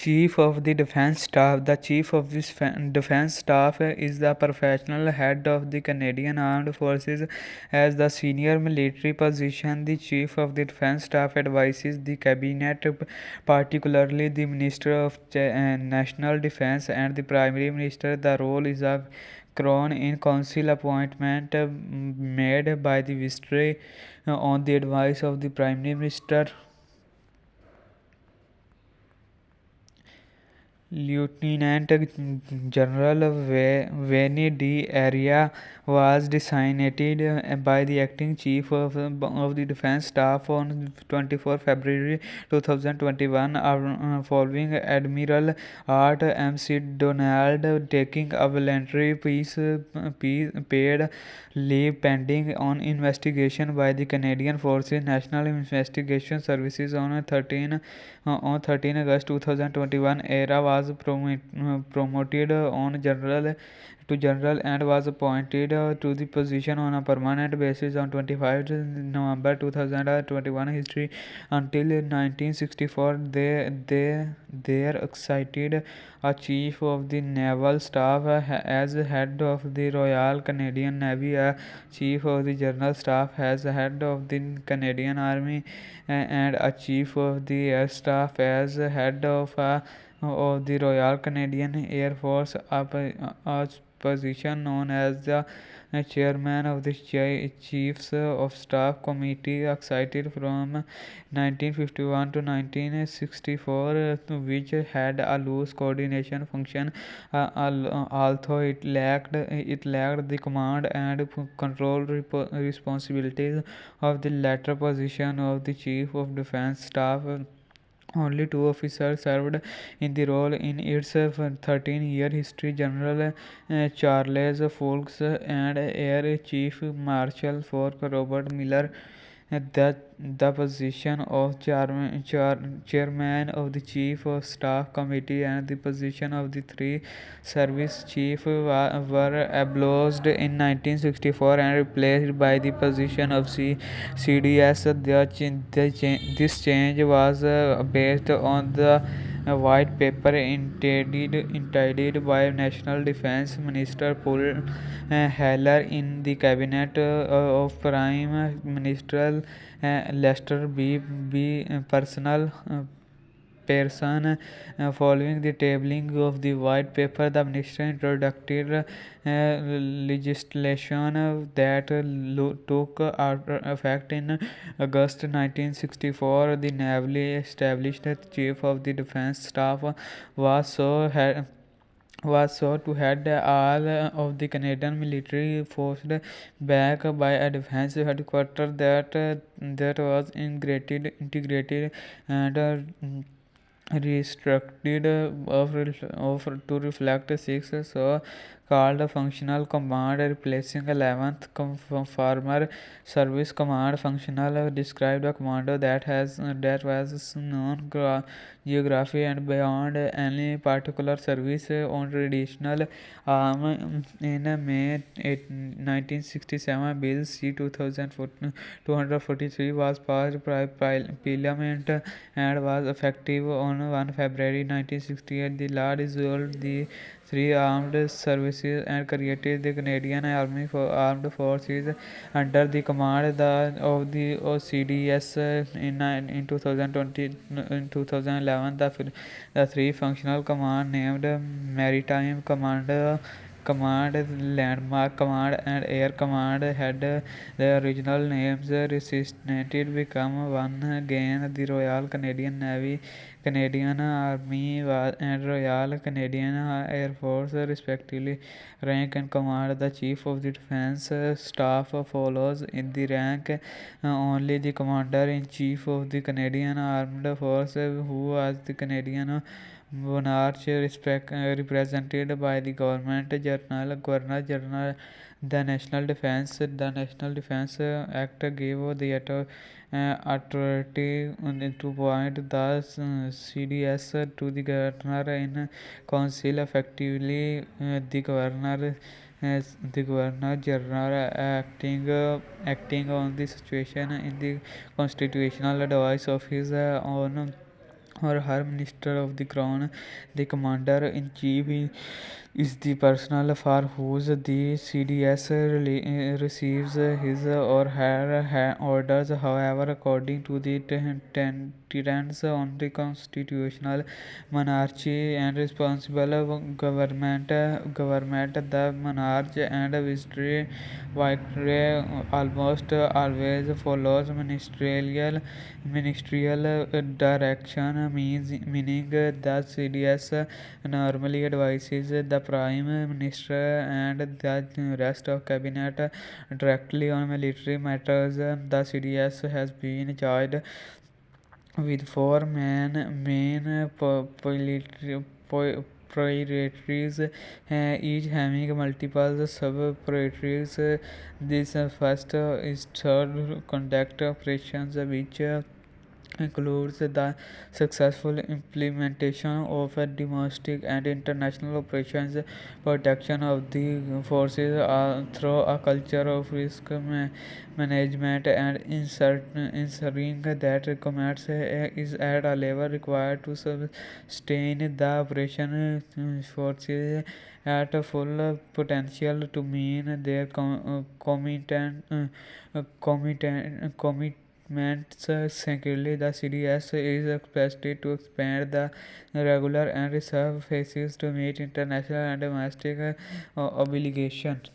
Chief of the Defence Staff. The Chief of the Defence Staff is the professional head of the Canadian Armed Forces. As the senior military position, the Chief of the Defence Staff advises the Cabinet, particularly the Minister of National Defence and the Prime Minister. The role is a crown in council appointment made by the Viceroy on the advice of the Prime Minister. Lieutenant General Vinny D. Area was designated by the acting chief of the defense staff on 24 February 2021 following Admiral Art M.C. Donald taking a voluntary paid leave pending on investigation by the Canadian Forces National Investigation Services on 13 August 2021. Era was promoted on general and was appointed to the position on a permanent basis on 25 November 2021. History until 1964, there excited a chief of the naval staff as head of the Royal Canadian Navy, a chief of the general staff as head of the Canadian Army, and a chief of the air staff as head of the Royal Canadian Air Force, a position known as the chairman of the Chiefs of Staff Committee, excited from 1951 to 1964, which had a loose coordination function, although it lacked the command and control responsibilities of the latter position of the Chief of Defence Staff. Only two officers served in the role in its 13-year history: General Charles Foulkes and Air Chief Marshal Fork Robert Miller. The position of chairman of the Chief of Staff Committee and the position of the three service chief were abolished in 1964 and replaced by the position of CDS. This change was based on the white paper entitled by National Defense Minister Paul Heller in the cabinet of Prime Minister Lester B. Pearson. Following the tabling of the white paper, the minister introduced legislation that took effect in August 1964. The newly established chief of the defense staff was so to head all of the Canadian military forces, backed by a defense headquarters that was integrated and restructured to reflect six so called functional command, replacing 11th former service command. Functional described a commando that was known geography and beyond any particular service on traditional arm. In May 1967, Bill C 243 was passed by Parliament and was effective on 1 February 1968. The law dissolved the three armed services and created the Canadian Army Armed Forces under the command of the OCDS. In 2020, in 2011, the three functional command named Maritime Command, Landmark Command, and Air Command had their original names resisted become one again. The Royal Canadian Navy, Canadian Army, and Royal Canadian Air Force respectively rank and command. The Chief of the Defence Staff follows in the rank only the Commander-in-Chief of the Canadian Armed Forces, who was the Canadian monarch represented by the Governor General. The National Defence Act gave the authority to appoint the CDS to the Governor in Council. Effectively, the Governor General acting on the situation in the constitutional advice of his own or her minister of the crown. The commander in chief is the personnel for whose the CDS receives his or her orders. However, according to the tenets on the constitutional monarchy and responsible government, the monarch and viceroy almost always follows ministerial direction, meaning the CDS normally advises the Prime Minister and the rest of cabinet directly on military matters. The CDS has been charged with four main priorities, each having multiple sub-priorities. This first is third conduct operations, which includes the successful implementation of domestic and international operations, protection of the forces through a culture of risk management, and ensuring that commerce is at a level required to sustain the operation. Forces at full potential to mean their commitments. Secondly, the CDS is expected to expand the regular and reserve phases to meet international and domestic obligations.